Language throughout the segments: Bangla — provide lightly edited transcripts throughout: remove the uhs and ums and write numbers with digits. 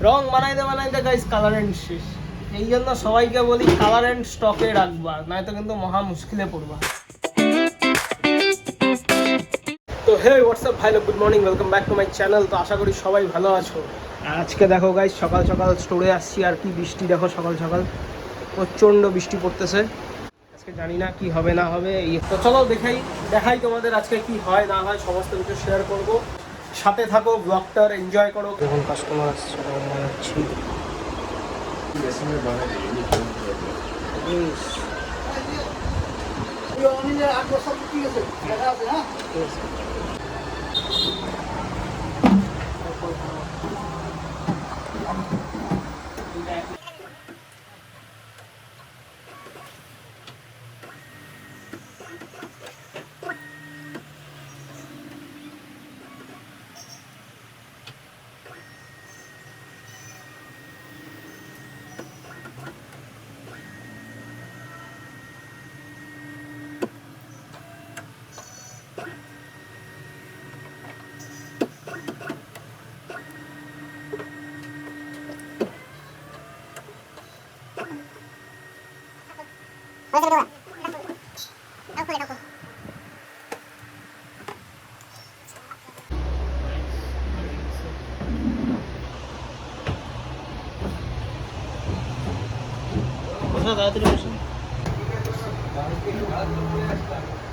রং বানাইতে বানাইতে গাইস কালার এন্ড শেষ। এই জন্য সবাইকে বলি কালার এন্ড স্টকে রাখবা, নয়তো কিন্তু মহা মুশকিলে পড়বা। তো হে হোয়াটসঅ্যাপ ভাই, good morning, welcome back to my channel. তো আশা করি সবাই ভালো আছো। আর আজকে দেখো গাইস, সকাল সকাল স্টোরে আসছি, আর কি বৃষ্টি দেখো, সকাল সকাল প্রচণ্ড বৃষ্টি পড়তেছে। আজকে জানি না কি হবে না হবে। তো চলো দেখাই তোমাদের আজকে কি হয় না হয়, সমস্ত কিছু শেয়ার করব। সাথে থাকো, ব্লগটার এনজয় করো। যখন কাস্টমার আসছে বানাচ্ছি।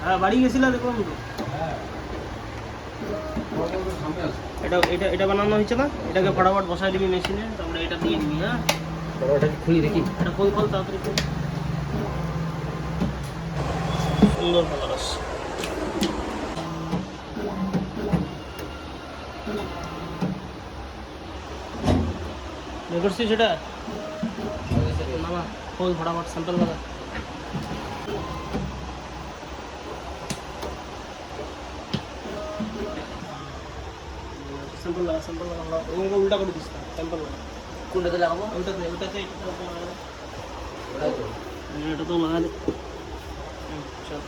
হ্যাঁ, বাড়ি গেছিলাম, দেখলাম তো। এটা বানানো হয়েছে না, এটাকে ফটাফট বসাই দিবি মেশিনে, তারপরে এটা দিয়ে দিবি। হ্যাঁ, ওটাকে খুলি দেখি, এটা খোল তাড়াতাড়ি খোল। সুন্দর কালার আসছে। করছিস সেটা মামা, খোল ফটাফট, স্যাম্পল লাগা। স্যাম্পল লাগা, উল্টা করে দিস না, স্যাম্পল লাগা। কোনটাতে লাগাবো? ওটাতে এটা তো লাগা দে। চল।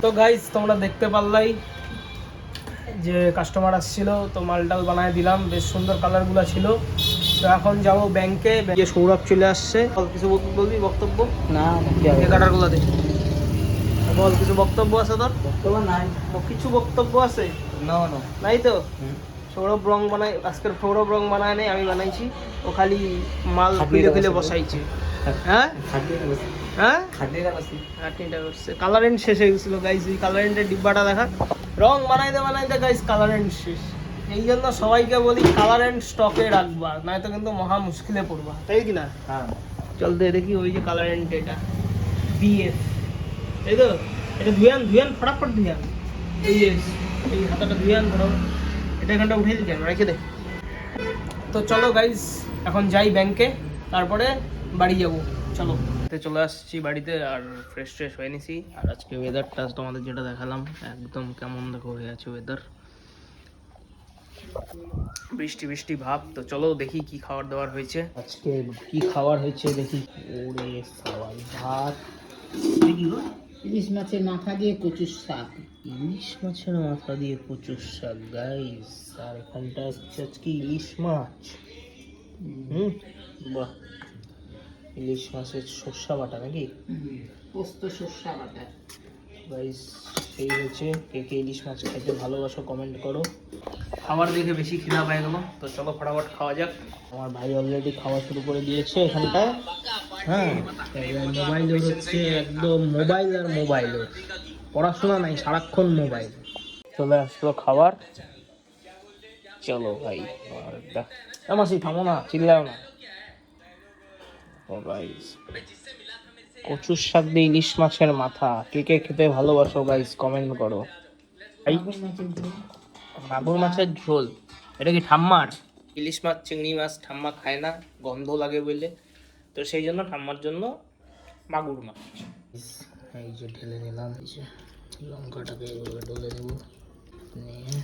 তো গাইস, তোমরা দেখতে পারলাই যে কাস্টমার আসছিল, তো মালটাল বানায় দিলাম, বেশ সুন্দর কালারগুলো ছিল। তো এখন যাবো ব্যাংকে। সৌরভ চলে আসছে। কিছু বলবি বক্তব্য? না, কাটারগুলো দে বল, কিছু বক্তব্য আছে তোর? বক্তব্য নাই। কিছু বক্তব্য আছে? নাই তো। সৌরভ রং বানাই, আজকের সৌরভ রং বানায় নেই, আমি বানাইছি। ও খালি মাল খুলে বসাইছে। হ্যাঁ হ্যাঁ, কালার এন্ড শেষ হয়ে গেছিল গাইস। এই কালার এন্ডের ডিব্বাটা দেখা, রং বানাইতে বানাইতে গাইস কালার এন্ড শেষ। এই জন্য সবাইকে বলি কালার এন্ড স্টকে রাখবা, নয়তো কিন্তু মহা মুশকিলে পড়বা, তাই কি না? হ্যাঁ, চল দেখি ওই যে কালার এন্ড, এটা বিএফ, তাই তো। এটা ধুয়ান ফটাফট ধুয়ান। এই হাতাটা ধুয়ান, ধরো এটা এখানটা উঠে দিতে রেখে দে। তো চলো গাইস, এখন যাই ব্যাংকে, তারপরে বাড়ি যাবো। চলো, চলে আসছি বাড়িতে, আর ফ্রেশ হয়ে নিছি। আর আজকে ওয়েদারটা তোমাদের যেটা দেখালাম, একদম কেমন দেখো হয়ে আছে ওয়েদার, বৃষ্টি ভাব। তো চলো দেখি কি খাবার দাবার হয়েছে আজকে। কি খাবার হয়েছে দেখি। ওরে সবাই, ভাত, দেখি ইলিশ মাছের মাথা দিয়ে কচুর শাক। ইলিশ মাছের মাথা দিয়ে কচুর শাক গাইস। আর এখানটা হচ্ছে আজকে ইলিশ মাছ। বাহ, ইলিশ মাছের সর্ষা বাটা নাকি? পোস্ত সর্ষা বাটা গাইস। সেই হচ্ছে, কে ইলিশ মাছ খেতে ভালোবাসো কমেন্ট করো। খাবার দেখে বেশি খিদা পেয়ে গেল, তো চলো ফটাফট খাওয়া যাক। আমার ভাই অলরেডি খাওয়া শুরু করে দিয়েছে এখানটায়। হ্যাঁ, মোবাইল হচ্ছে একদম মোবাইল, পড়াশোনা নাই, সারাক্ষণ মোবাইল। চলে আসলো খাবার, চলো ভাই। মাসি থামো না, চিল্লাও না। ও গাইস, কচুর শাক দিয়ে ইলিশ মাছের মাথা, কে কে খেতে ভালোবাসো গাইস কমেন্ট করো। মাগুর মাছের ঝোল, এটা কি ঠাম্মার? ইলিশ মাছ চিংড়ি মাছ ঠাম্মা খায় না, গন্ধ লাগে বলে, তো সেই জন্য ঠাম্মার জন্য মাগুর মাছ। এই যে ঢেলে নিলাম, এই যে লঙ্কাটাকে এভাবে ঢেলে দেবো, নিয়ে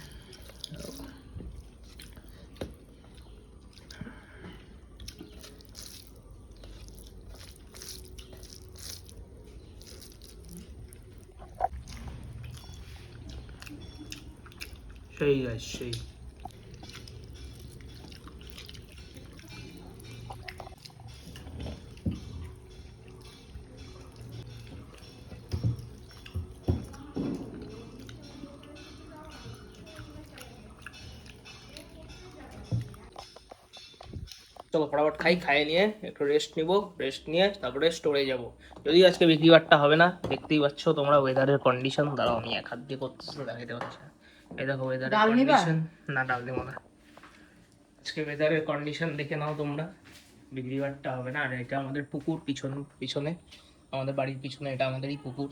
সেই গাইস সেই। চলো ফটাফট খাই, খাইয়ে নিয়ে একটু রেস্ট নিব, রেস্ট নিয়ে তারপরে স্টোরে যাব। যদি আজকে বিক্রি বাট্টা হবে না, দেখতেই পাচ্ছ তোমরা ওয়েদারের কন্ডিশন। দাঁড়াও আমি এক হাত দিয়ে করতেছি, দেখাতে পাচ্ছি না। এই দেখো ওয়েদারের কন্ডিশন, না ডাল দিব না। আজকে ওয়েদারের কন্ডিশন দেখে নাও তোমরা, বিক্রি বাট্টা হবে না। আর এটা আমাদের পুকুর, পিছনে আমাদের বাড়ির পিছনে এটা আমাদেরই পুকুর।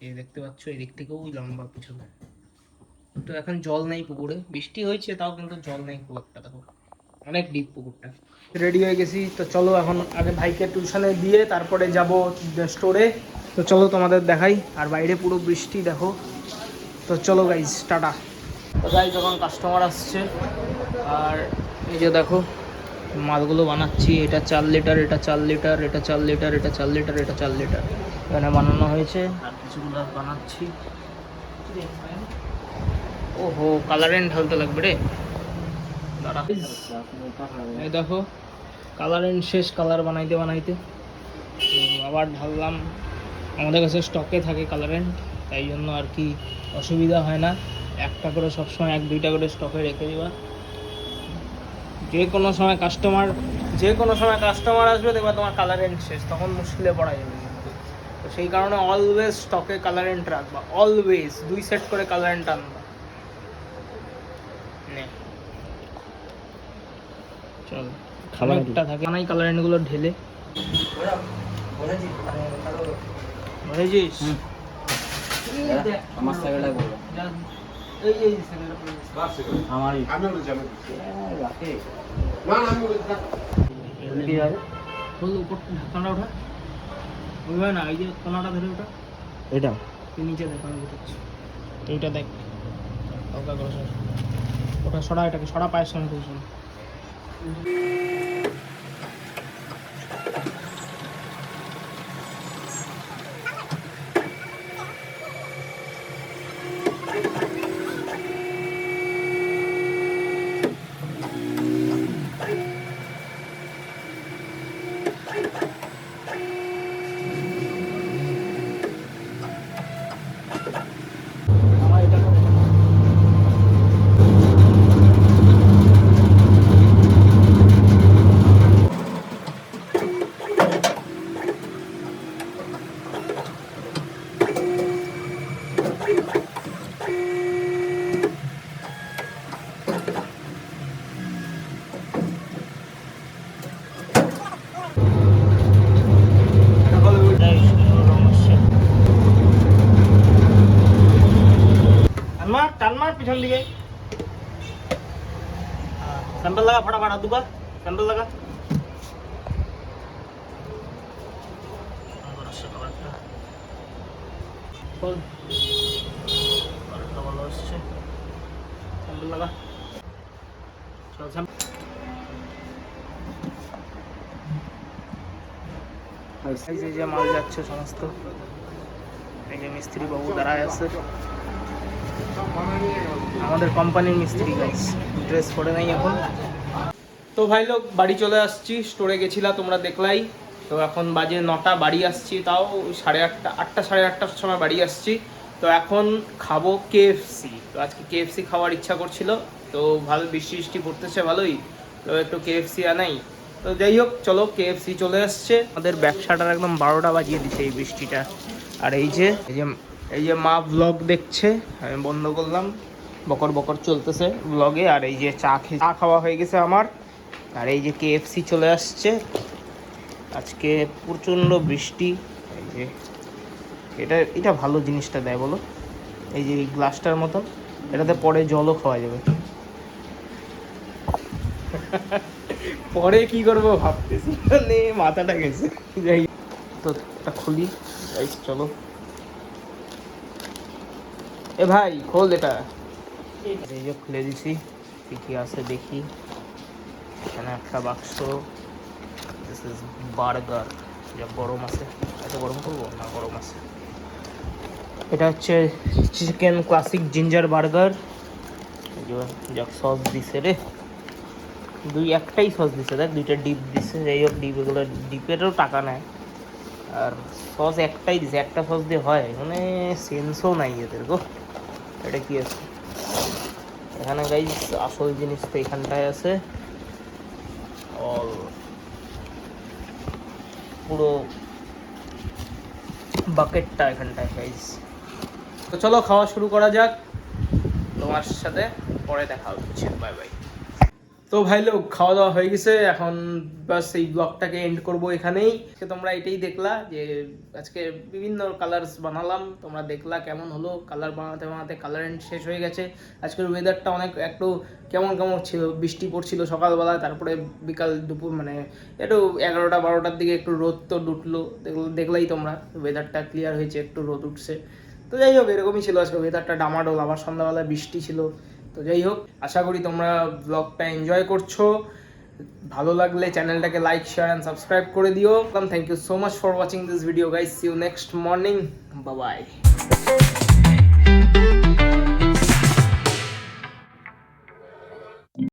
এই দেখতে পাচ্ছ, এই দিক থেকেও ওই লম্বা পিছনে। তো এখন জল নেই পুকুরে, বৃষ্টি হয়েছে তাও কিন্তু জল নেই খুব একটা, দেখো অনেক ডিপ পুকুরটা। রেডি হয়ে গেছি, তো চলো এখন আগে ভাইকে টিউশনে দিয়ে তারপরে যাব স্টোরে। তো চলো তোমাদের দেখাই। আর বাইরে পুরো বৃষ্টি দেখো। তো চলো গাইজ, টাটা। তো গাইজ যখন কাস্টমার আসছে, আর এই যে দেখো মালগুলো বানাচ্ছি। এটা 4 লিটার, এটা 4 লিটার, এটা 4 লিটার, এটা 4 লিটার, এটা 4 লিটার এখানে বানানো হয়েছে। আর কিছুগুলো বানাচ্ছি। ওহো, কালারেন্ট ঢালতে লাগবে রে, দাঁড়া। এই দেখো কালারেন্ট শেষ, কালার বানাইতে বানাইতে তো আবার ঢাললাম। আমাদের কাছে স্টকে থাকে কালারেন্ট, তাই জন্য আর কি অসুবিধা হয় না। একটা করে সবসময় 1-2টা করে স্টকে রেখে দেওয়া। যে কোনো সময় কাস্টমার আসবে, দেখবা তোমার কালারেন্ট শেষ, তখন মুশকিলে পড়া যাবে কিন্তু। তো সেই কারণে অলওয়েজ স্টকে কালারেন্ট রাখবা, অলওয়েজ 2 সেট করে কালারেন্ট আনবা। চল খাবারটা থাকে না, কালারেন্টগুলো ঢেলে ভরেছিস। আমার সাইকেলটা বলো, এই সাইকেলটা আমারই, আমি ওটা জানি রাখে না না, আমি ওটা কি যাবে বল। উপর ঢাকনাটা ওঠা, ওইভাবে না, এই যে কোনাটা ধরে ওঠা, এটা তুই নিচে দেখ, আমি উঠাচ্ছি। এইটা দেখ, ওটা করে ওটা সরা, এটাকে সরা, পায়ের সঙ্গে তুলছ। টান মার পিছন দিকে, স্যাম্পল লাগা ফটাফট, দুবা স্যাম্পল লাগা। ভালো আসছে, স্যাম্পল লাগা। এই যে মাল যাচ্ছে সমস্ত, এই যে মিস্ত্রি বাবু দাঁড়ায় আছে, আমাদের কোম্পানির মিস্ত্রি গাইস, ড্রেস পরে নাই এখন। তো ভাই লোক বাড়ি চলে আসছি, স্টোরে গেছিলাম তোমরা দেখলাই। তো এখন বাজে 9টা, বাড়ি আসছি তাও 8:30 সাড়ে 8টার সময় বাড়ি আসছি। তো এখন খাবো কেএফসি। তো আজকে কেএফসি খাওয়ার ইচ্ছা করছিল, তো ভালো বৃষ্টি পড়তেছে ভালোই, তো একটু কেএফসি আনাই। তো যাই হোক চলো, কেএফসি চলে আসছে। আমাদের ব্যবসাটার একদম 12টা বাজিয়ে দিচ্ছে এই বৃষ্টিটা। আর এই যে মা ব্লগ দেখছে, আমি বন্ধ করলাম, বকর বকর চলতেছে ব্লগে। আর এই যে চা খাওয়া হয়ে গেছে আমার। আর এই যে কেএফসি চলে আসছে, আজকে প্রচণ্ড বৃষ্টি। এই যে এটা ভালো জিনিসটা দেয় বলো, এই যে এই গ্লাসটার মতন, এটাতে পরে জলও খাওয়া যাবে। পরে কি করবো ভাবতেছি, মানে মাথাটা গেছে। যাই তো একটা খুলি, গাইস চলো। এ ভাই খোল এটা। এই যে খুলে দিছি, কি কি আছে দেখি। এখানে একটা বাক্স, দিস ইজ বার্গার, যা গরম আছে। এত গরম করবো না, গরম আছে। এটা হচ্ছে চিকেন ক্লাসিক জিঞ্জার বার্গার, যা সস দিছে রে, একটাই সস দিছে, দেখ দুইটা ডিপ দিছে। যাই হোক, ডিপ এগুলো ডিপেরও টাকা নেয়, আর সস একটাই দিছে। একটা সস দিয়ে হয় মানে সেন্সও নাই এদের গো। এটা কি আছে এখানে গাইস? আসল জিনিস তো এখানটায় আছে, অল পুরো বাকেটটা এখানটায় গাইস। তো চলো খাওয়া শুরু করা যাক, তোমার সাথে পরে দেখা হচ্ছে, বাই বাই। তো ভাই লোক, খাওয়া দাওয়া হয়ে গেছে, এখন বাস এই ব্লগটাকে এন্ড করব এখানেই। তোমরা এটাই দেখলা যে আজকে বিভিন্ন কালার্স বানালাম, তোমরা দেখলা কেমন হলো। কালার বানাতে বানাতে কালার এন্ড শেষ হয়ে গেছে। আজকের ওয়েদারটা অনেক একটু কেমন কেমন ছিল, বৃষ্টি পড়ছিল সকালবেলা, তারপরে বিকাল দুপুর মানে একটু 11টা 12টার দিকে একটু রোদ তো উঠলো, দেখলাই তোমরা ওয়েদারটা ক্লিয়ার হয়েছে, একটু রোদ উঠছে। তো যাই হোক, এরকমই ছিল আজকে ওয়েদারটা, ডামাডোল। আবার সন্ধ্যাবেলায় বৃষ্টি ছিল। তো যাই হোক, আশা করি তোমরা ব্লগটা এনজয় করছো। ভালো লাগলে চ্যানেলটাকে লাইক, শেয়ার অ্যান্ড সাবস্ক্রাইব করে দিও। Thank you so much for watching this video guys. See you next morning, bye by.